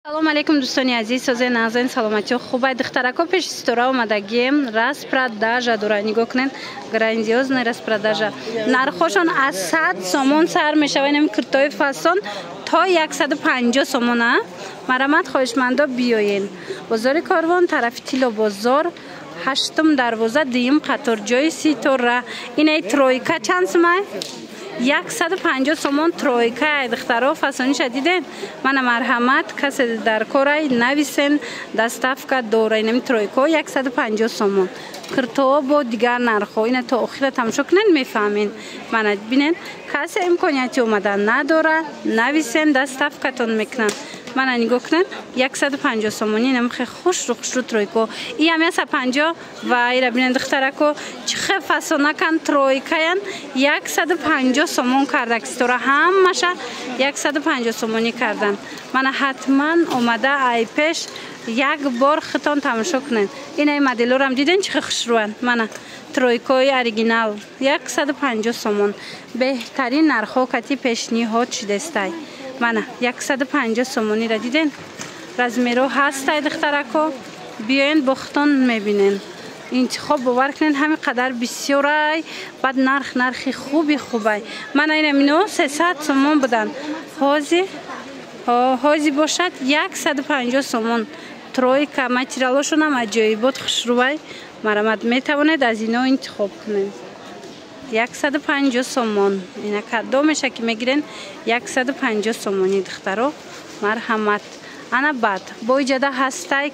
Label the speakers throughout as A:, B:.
A: салом алейкум дӯстони азиз, созаи назани саломатиё хубай духтарако пеши стора омадагием. Распродажа дора, нигоҳ кунед, грандиозная распродажа. Нархошон аз 100 сомон сар мешава. Инами куртои фасон то 150 сомон. Марамат хоҳишмандо биёен. Бозори Корвон, тарафи Тило бозор, 8 дарвоза, 2 қатор, ҷои Ситора. Инаи тройка чанд сомай? 150 сомон тройка. Духтаро фасониша диден? Мана марҳамат, касе дар корай нависен, доставка дора. Инами тройка 150 сомон. Куртоо бо дигар нархо. Ина то охира тамошо кунен мефаҳмен. Мана бинен, касе имконияти омадан надора, нависен, доставкатон мекунан. Мана нигоҳ кунен 150 сомони. Инам хе хушру тройка. И ам 150 ва ира бинен духтарако чихе фасонакан тройкаян 150 сомон карда кистора ҳамаша 150 сомони кардан. Мана ҳатман омада ай пеш як бор хитон тамошо кунен. Инаи моделорам диден чихе хушруан. Мана тройкои оригинал 150 сомон. Беҳтарин нархо кати пешниҳод шудестай. Мана 150 сомони ра диден? Размеро ҳастай духтарако. Биёен бо хитон мебинен. Интихоб бовар кунен ҳами қадар бисёрай. Баъд нархи хубай. Мана инамино 300 сомон будан. ҳози бошад 150 сомон. Тройка материалошонам аҷоибот хушрувай. Марамат метавонед аз ино интихоб кунед. 150 сомон. Ина кадо меша ки мегирен 150 сомони духтаро. Марҳамат. Ана бад бо иҷада ҳастай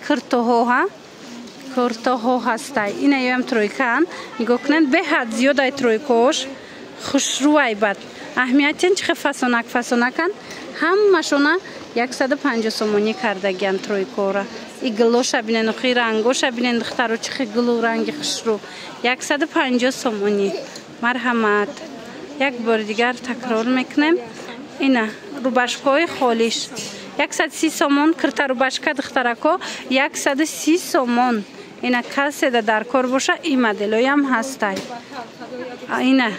A: куртоҳо ҳастай. Ина ёям тройкаан. Нигоҳ кунен беҳад зиёдай тройкаош хушрувай бад. Аҳамиятен чихе фасонакан ҳамашона 150 сомони кардагиан тройкора. И гулоша бинен, ухи рангоша бинен духтаро чихе гулу ранги хушру. 150 сомони. Марҳамат. Як бор дигар такрор мекунем. Ина рубашкаҳои холиш 130 сомон. Курта рубашка духтарако 130 сомон. Ина касе дар кор боша и моделоям ҳастай. Ина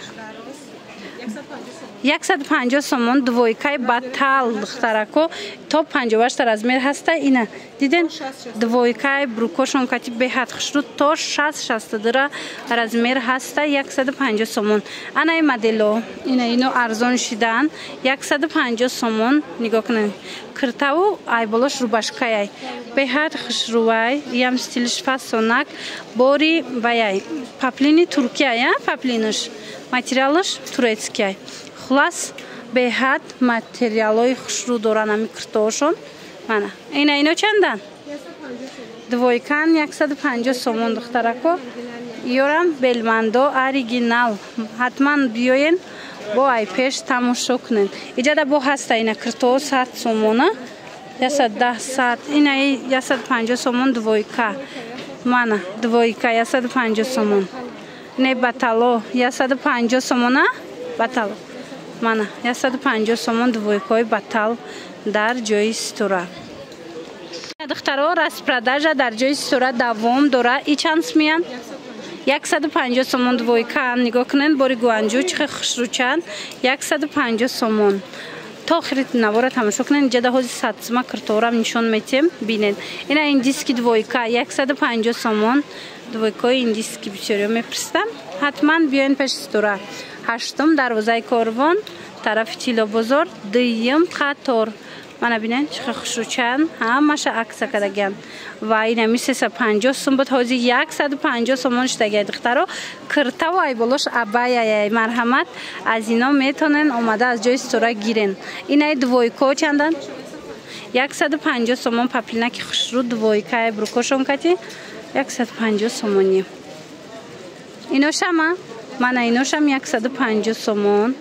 A: 150 сомон двойкаи батал духтарако то 58 размер ҳастай. Ина диден двойкаи брукошон кати беҳад хушру то 60-62 размер ҳастай 150 сомон. Анаи модело ино арзон шидан 150 сомон. Нигоҳ кунед. Куртаву айболош рубашкаяй беҳад хушрувай. Ям стилиш фасонак бори ваяй паплини Туркия, паплинаш материалаш турецкияй. Хулас беҳад материалои хушру доран ами куртоошон. Мана ино чандан? Двойкан 150 сомон духтарако. Ёрам белмандо оригинал. Ҳатман биёен бо айпеш тамошо кунен. Иҷада бо ҳаста ина куртоо 100 сомона. 110 инаи 150 сомон двойка. Мана двойка 150 сомон. Не батало 150 сомона. Батало. Мана 150 сомон двойкаи батал дар ҷои Ситора. Духтаро распродажа дар ҷои Ситора давом дора. И чанд смеян? 150 сомон двойка. Нигоҳ кунед бори гуанҷу чихе хушручанд 150 сомон. То охири навора тамошо кунед. Ҷада ҳози сатсима куртоорам нишон метем бинед. Ина индиски двойка 150 сомон. Двойкаи индиски бисёриё мепурсидам. Ҳатман биёен пеши Ситора. 8 дарвозаи Корвон, тарафи Тило бозор, 2 қатор. Мана бинен чихе хушручанд ҳамаша акса кардагиан. Ва инами 350 сом буд ҳози 150 сомон шудагиад духтаро. Куртаву айболош абаяяй. Марҳамат аз ино метонен омада аз ҷои Ситора гирен. Инаи двойко чандан? 150 сомон паплинаки хушру двойкаи брукошон кати 150 сомони. Иношама? Мана иношам 150 сомон.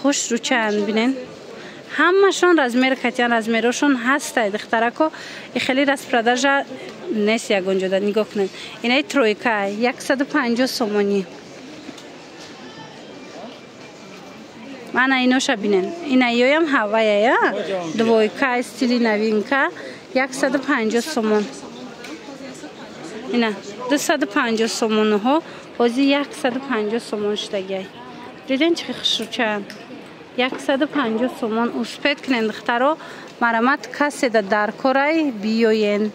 A: хушручанд бинен. ҳамашон размер катян размерошон ҳастай духтарако. И хели распродажа нест ягонҷода. нигоҳ кунед. Инаи тройка 150 сомони. Мана иноша бинен. Ина ёям ҳаваяя двойка стили новинка 150 сомон. Ина 250 сомонҳо ҳози 150 сомон шудагиай. Диден чихе хушручанд. 150 сомон успет кунен духтаро марамат касе да дар корай биёен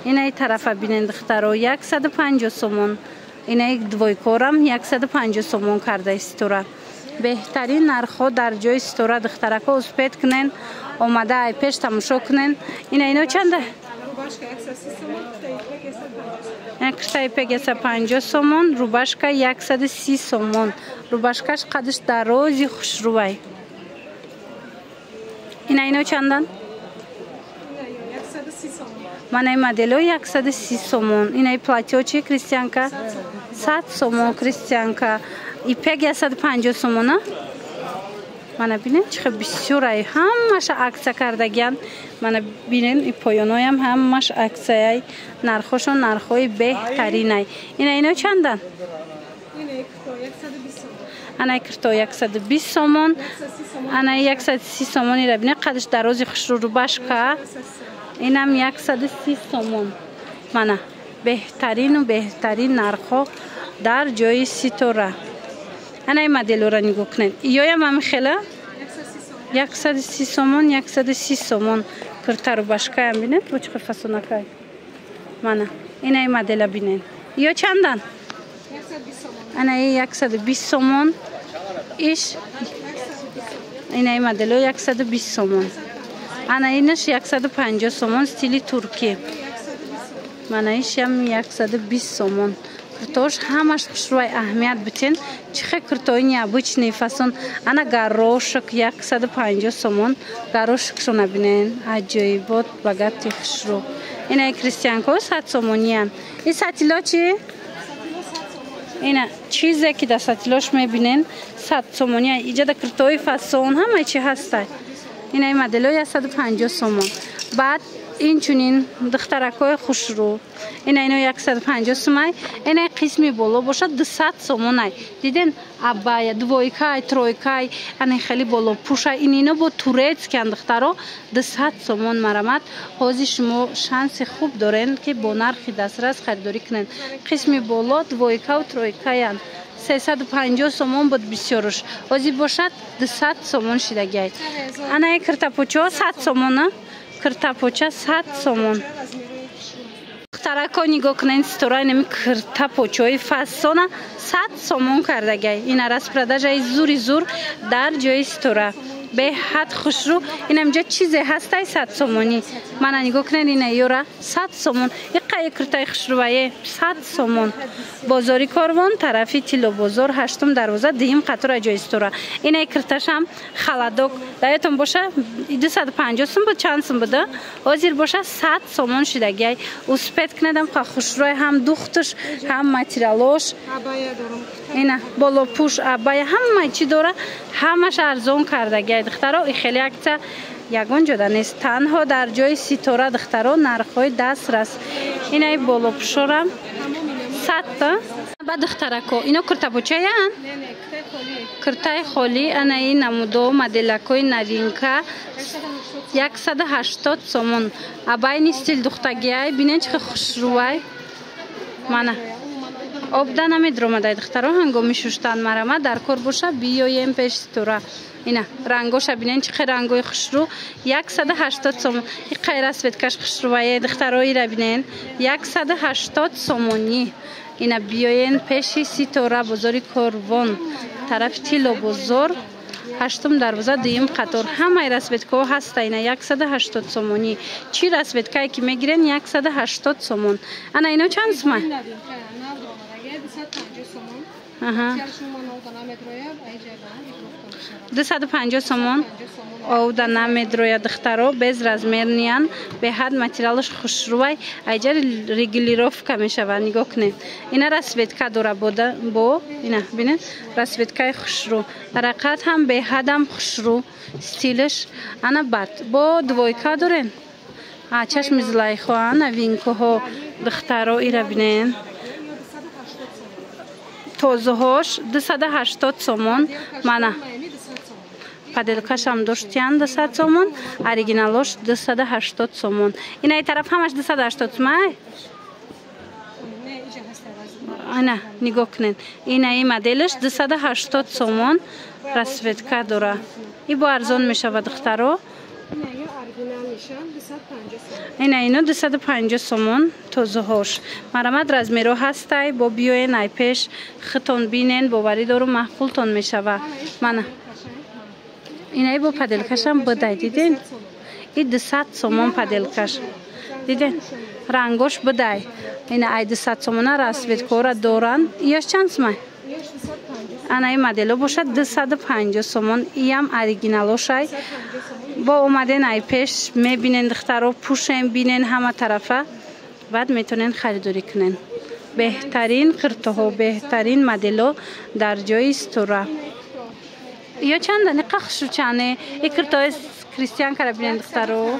A: инай тарафа бинен духтаро 150 сомон инай двойкорам 150 сомон карда истора беҳтарин нархҳо дар ҷои истора духтарако успет кунен омада ай пеш тамошо кунен ино чанда киртаи пек 150 сомон рубашка 130 сомон рубашкаш қадиш дарози хушрӯвай ино чандан манай модело 130 сомон инай платьё чи кристианка 100 сомон кристианка и пек 150 сомона мана бинен чихе бисёрай ҳамаша аксия кардагиян мана бинен и поёноям ҳамаш аксияй нархошон нархҳои беҳтаринай ино чандан анай кирто 120 сомон анай 130 сомон ира бинен қадиш дарози хушрӯ рубашка инам 130 сомон мана беҳтарину беҳтарин нархҳо дар ҷои ситора анай моделора нигоҳ кунед иёям амихела 130 сомон 130 сомон кирта рубашкаям бинед бо чихе фасонакай мана инай модела бинед иё чандан анай 120 сомон иш инай модело 120 сомон анай инаш 150 сомон стили турки мана ишам 120 сомон киртош ҳамаш хушрӯвай аҳамият битен чихе киртои необычный фасон ана горошек 150 сомон горошекшона бинен аҷоибот ба гати хушрӯ инай кристианко 100 сомониян и сатило чи ина чизе ки да сатилош мебинен 100 сомония иҷада киртои фасон ҳамаи чи ҳастай инай модело 150 сомон баъд инчунин духтаракҳои хушрӯ ино 150 сомай инай қисми боло бошад 200 сомонай диден абая двойкай тройкай ани хеле боло пушай инино бо турецкиан духтаро 200 сомон марамат ҳозир шумо шанси хуб дорен ки бо нархи дастрас харидорӣ кунен қисми боло двойкау тройкаян 350 сомон буд бисёруш ҳозир бошад 200 сомон шидагиай анай киртапочо 100 сомона киртапоча 100 сомон духтарако нигоҳ кунед стора нами киртапочои фасона 100 сомон кардагай ина распродажаи зури зур дар ҷои стора беҳад хушрӯ инамҷа чизе ҳастай 100 сомонӣ мана нигоҳ кунед ина ёра 100 сомон иқаи киртаи хушрӯвае 100 сомон бозори корвон тарафи тило бозор 8 дарвоза 2 қатора ҷои стора инай кирташам халадок даётон боша 250 сом буд чанд сом буда ҳозир боша 100 сомон шидагиай успет кунедам қа хушрӯи ҳам духтуш ҳам материалош ина болопуш абая ҳамаи чи дора ҳамаш арзон кардагиай духтаро и хеле акция ягон ҷода нест танҳо дар ҷои ситора духтаро нархҳои дастрас инай болопушорам 100 ба духтарако ино киртапочаян киртаи холӣ анаи намудо моделакои новинка 180 сомон абайни стил духтагиай бинен чихе хушрӯвай мана обда намедромадай духтаро ҳангоми шуштан марама дар кор боша биёем пеш ситора ина рангоша бинен чихе рангои хушрӯ 180 сомон иқаи расветкаш хушрӯвае духтаро ира бинен 180 сомонӣ ина биёен пеши ситора бозори корвон тарафи тило бозор 8 дарвоза 2 қатор ҳамаи расветкаҳо ҳаста ина 180 сомонӣ чи расветкае ки мегирен 180 сомон ана ино чанд сомай 250 сомон овда намедроя духтаро без размерниян беҳад материалаш хушрӯвай айҷа регулировка мешавад нигоҳ кунед ина расветка дора бо ина бинед расветкаи хушрӯ рақат ҳам беҳадам хушрӯ стилиш ана бад бо двойка дорен чашми зулайхо новинкаҳо духтаро ира бинен тозаҳош 280 сомон мана паделкашам доштиян 200 сомон оригиналош 280 сомон инаи тараф ҳамаш 280 сомай ана нигоҳ кунед. Ин моделш 280 сомон расветка дора. И бо арзон мешавад духтаро. Ина 250 сомон тозаҳош. Марамад размеро ҳастай бо биёен ай пеш хитон бинен боварӣ дору маъқултон мешава. Мана ина бо паделкашам бидай диден. И 200 сомон паделкаш. Диден рангош бидай. Ина ай 200 сомона расветкора доран. Яш чанд сомон? Ана ин модело бошад 250 сомон. Иам оригиналошай. با اومدن ای پیش میبینن دخترها پوشن بینن همه طرفه بعد میتونن خریداری کنن. بهترین کرتوها بهترین مدلو در جای استورا. یا چند نقخشو چانه ای کرتوهای کریستیان کرده بینن دخترها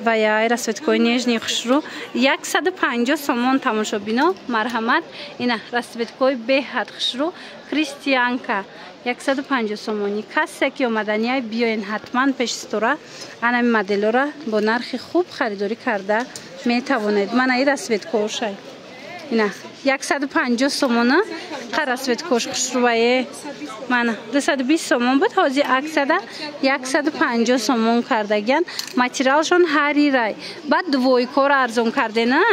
A: و یا رسوتکوی نیجنی خشرو 150 سومون تماشا بینا مرحمت اینا رسوتکوی بهت خشرو کریستیانکا 150 сомони. Касе ки омаданиай биёен ҳатман пеш стора анами моделора бо нархи хуб харидорӣ карда метавонед. Мана ин расветкошай. Ина 150 сомона қа расветкош хушрувае. Мана 220 сомон буд. ҳозир аксада 150 сомон кардаган. Материалшон ҳарирай. Баъд двойкора арзон кардена.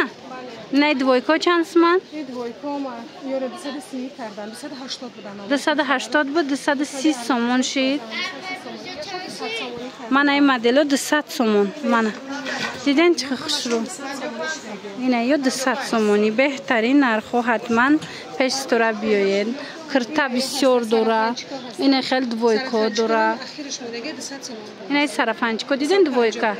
A: Не двойко чанд сомон?
B: Двойко ма ёро 230 кардам. 280 будан.
A: 280 буд, 230 сомон шид. Мана ин модело 200 сомон. Мана. Диден чӣ хушрӯ. Ина ё 200 сомони беҳтарин нархо ҳатман пеш стора биёед. Кирта бисёр дора. Ина хел двойко дора. Ина сарафанчико диден двойка.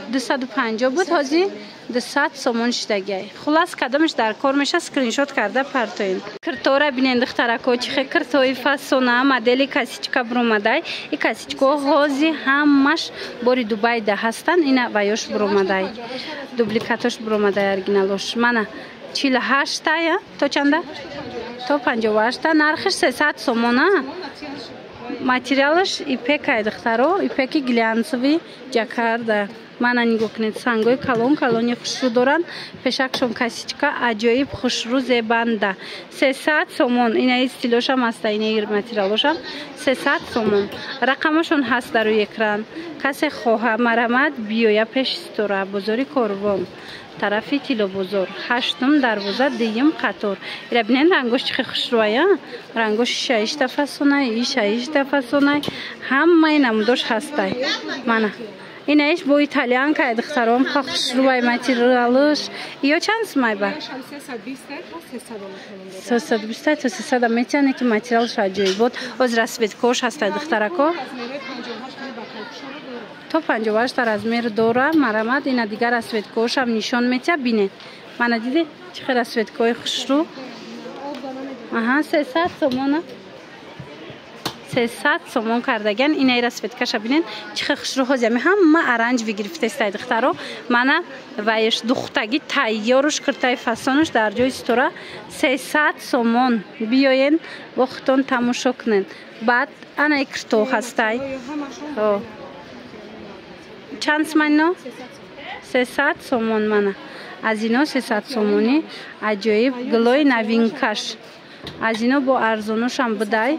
A: 250 буд, ҳозир 200 сомон шидагай. Хулас кадомаш дар кор меша скриншот карда партоин. Киртора бинен духтарако чихе киртои фасона модели касичка бромадай. И касичко ҳозир ҳамаш бори Дубай да ҳастан. Ина ваёш бромадай. Дубликатош бромадай оригиналош. Мана 48 тая то чанда? То 58 нархиш 300 сомона. Материалш ипекай духтаро, ипеки глянцеви жакарда. Мана нигоҳ кунед сангои калони хушрӯ доранд. Пешакшон касичка аҷоиб хушрӯ зебанда. 300 сомон. Ина стилошам ҳаста, ина материалошам 300 сомон. Рақамашон ҳаст дар рӯи экран. Касе хоҳа марҳамат биёя пеш стора бозори Корвон. Тарафи Тило бозор. 8-ум дарвоза 2-ум қатор. Ира бинен рангош чихе хушрӯая. Рангош 6 фасонай, 6 фасонай. Ҳамаи намудош ҳастай. Мана ина иш бо итальянка духтаром ха хушрӯай материалш. Ё чанд сомай ба? 320 то 300 метиане ки материалш аҷоибот. Оз расветкош ҳастай духтарако. То 58 размер дора. Марамад ина дигар расветкошам нишон метия бине. Мана диде чихе расветкои хушрӯ. Аҳа 300 сомона. 300 сомон кардаган ина расветкаша бинен чихе хушрӯ ҳозир ҳама оранҷви гирифтестай духтаро. Мана ваеш духтаги тайёруш киртай фасоnuш дар ҷои стора 300 сомон. Биёен вақтон тамошо кунен. Баъд ана кирто ҳастай. چند سمانو؟ 300 سومون مانه. از اینو 300 سومونی عجایب گلوی نوینکش. از اینو با ارزونش هم بدای.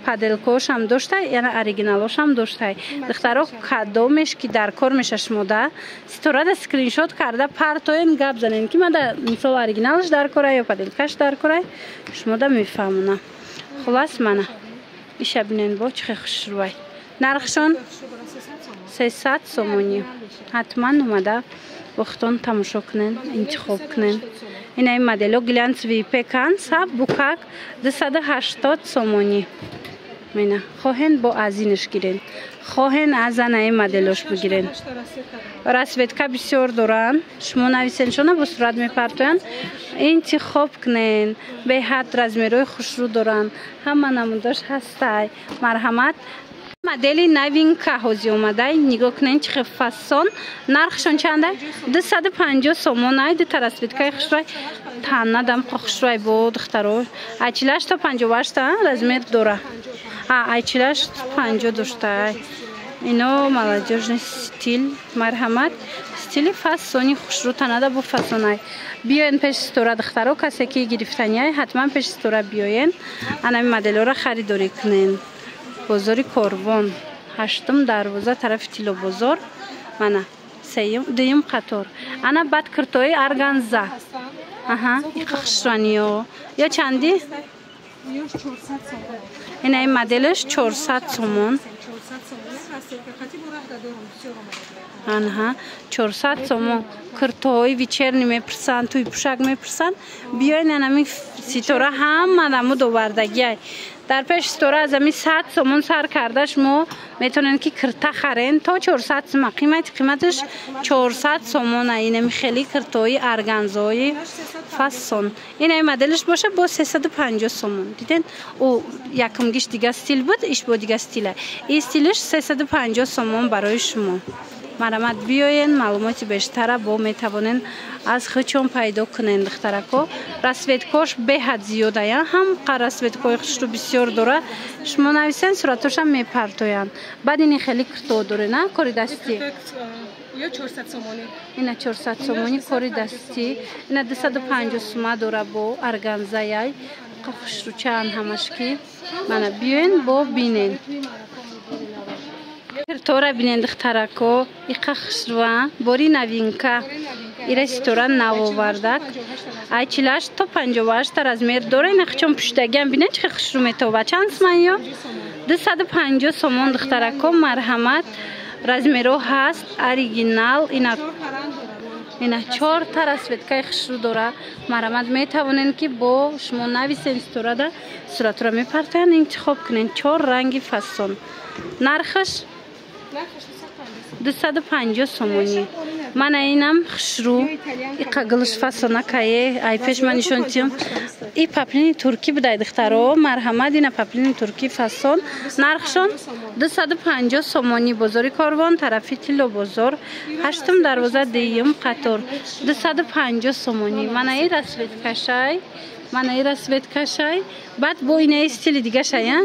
A: پدلکوش هم داشته یعنی اوریجینالش هم داشته. دخترها کادومش که در کار میشه شموده. استوراد اسکرین شات کرده پرتوین گپ زنین که من در مثال اوریجینالش در کاره یا پدلکش در کاره شموده میفهمونم. خلاص منه. ایش بینن با چه خوشروی. نرخشون 300 сомони. ҳатман омада вақтон тамошо кунен, интихоб кунен. Ина ин модело глянцеви пекан саб букак 280 сомони. Мина хоҳен бо азинаш гирен. Хоҳен аз ана ин моделош бигирен. Расветка бисёр доранд. Шумо нависеншона бо сурат мепартоянд. Интихоб кунен. Беҳад размерои хушрӯ доранд. Ҳама намудаш ҳастай. Марҳамат. Модели новинка ҳозир омадай. Нигоҳ кунед чихе фасон. Нархшон чанда? 250 сомон. Ай дита расветкаи хушрӯй. Танадам хушрӯй бо духтаро. Айчилаш то 58 размер дора. Айчилаш 50 дошта. Ино молодёжный стиль. Марҳамат. стили фасони хушрӯтанада бо фасонай. Биёен пеши стора духтаро, касе ки гирифтанияй ҳатман пеши стора биёен. Анами моделҳоро харидорӣ кунен. Бозори Корвон, 8 дарвоза тарафи Тило бозор. Мана дуюм қатор. Ана бад киртои арганза. Аҳа, иқа хушраниё. Ё чанди?
B: Ёш 400 сом.
A: Ина ин моделш 400 сомон.
B: 400 сом. Хати бо рахта дорам, бисёр омада.
A: Анҳа, 400 сомон. Киртои вечерни мепирсанд, туи пӯшак мепирсанд. Биёин анами ситора ҳамадамо довардагиай. Дар пеши стора аз ами 100 сомон сар карда шумо метавонед ки кирта харен то 400 сомон. Қиматаш 400 сомон. Инами хели киртои арганзои фасон. Ина моделш боша бо 350 сомон. Диден о якумгиш дига стил буд, иш бо дига стил. Ин стилш 350 сомон барои шумо. Марамат биёен маълумоти бештара бо метавонен аз хичон пайдо кунен духтарако. Расветкош беҳад зиёд ая. Ҳам расветкои хушрӯ бисёр дора. Шумо нависен суратошам мепартоянд. Баъд ини хели кирто доре, на кори дастӣ.
B: Ё 400 сомони.
A: Ина 400 сомони кори дастӣ. Ина 250 сума дора бо арганзаяй. Хушрӯчаан ҳамашки. Мана биёен бо бинен. Киртора бинен духтарако, иқа хушрӯа, бори навинка. Ира ситора навовардак. Айчилаш то 58 размер дора. Ина хичон пӯшидагиам бинен чӣ хушрӯ метова. Чанд сомон ё? 250 сомон духтарако, марҳамат. Размеро ҳаст, оригинал. Ина 4 та расветкаи хушрӯ дора. Марҳамат метавонен ки бо шумо нависен ситорада суратро мепартоян, интихоб кунен. 4 ранги фасон. Нархаш 250 сомони. Мана инам хушрӯ иқа гилш фасонакае. Ай пеш ман нишонтиям. И паплини турки будай духтаро. Марҳамат, ина паплини турки фасон. Нархшон 250 сомони. Бозори Корвон, тарафи Тило бозор, 8 дарвоза дуюм қатор. 250 сомони. Мана и расветкашай. Баъд бо инаи стили дига шая.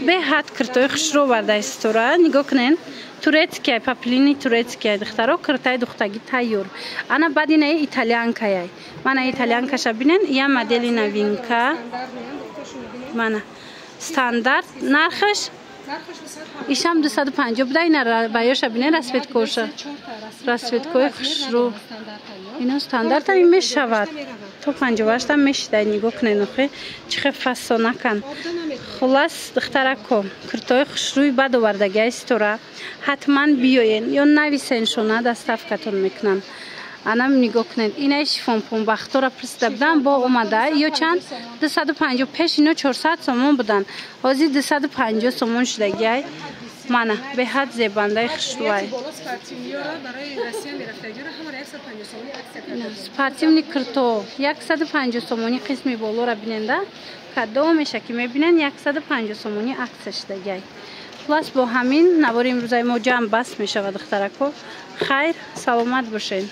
A: Беҳад киртои хушрӯ вардаи стора. Нигоҳ кунен. Турецкия, паплини турецкия духтаро, киртаи духтаги тайёр. Ана баъд инаи итальянкаяй. Мана итальянкаша бинен. Я модели новинка. Мана стандарт. Нархаш ишам 250 буда. Ина баёша бинен расветкоша. Расветкои хушрӯ. Ина стандарт ҳам мешавад. То 58 мешидай. Нигоҳ кунен охе чихе фасонакан. Хулас духтарако, киртои хушрӯи бад овардагиай стора. Ҳатман биёен ё нависен шона доставкатон мекунанд. Анам нигоҳ кунед. Инаи шифон помбахтора пурсида будам бо омада. Ё чанд? 250. Пеш ино 400 сомон будан. ҳозир 250 сомон шудагиай. Мана беҳад зебандаи хушрӯай. Спортивни кирто 150 сомони қисми болора биненда. Кадо меша ки мебинен 150 сомони аксия шудагиай. Хулас бо ҳамин навори имрӯзаи мо ҷамъ бас мешавад духтарако. Хайр, саломат бошед.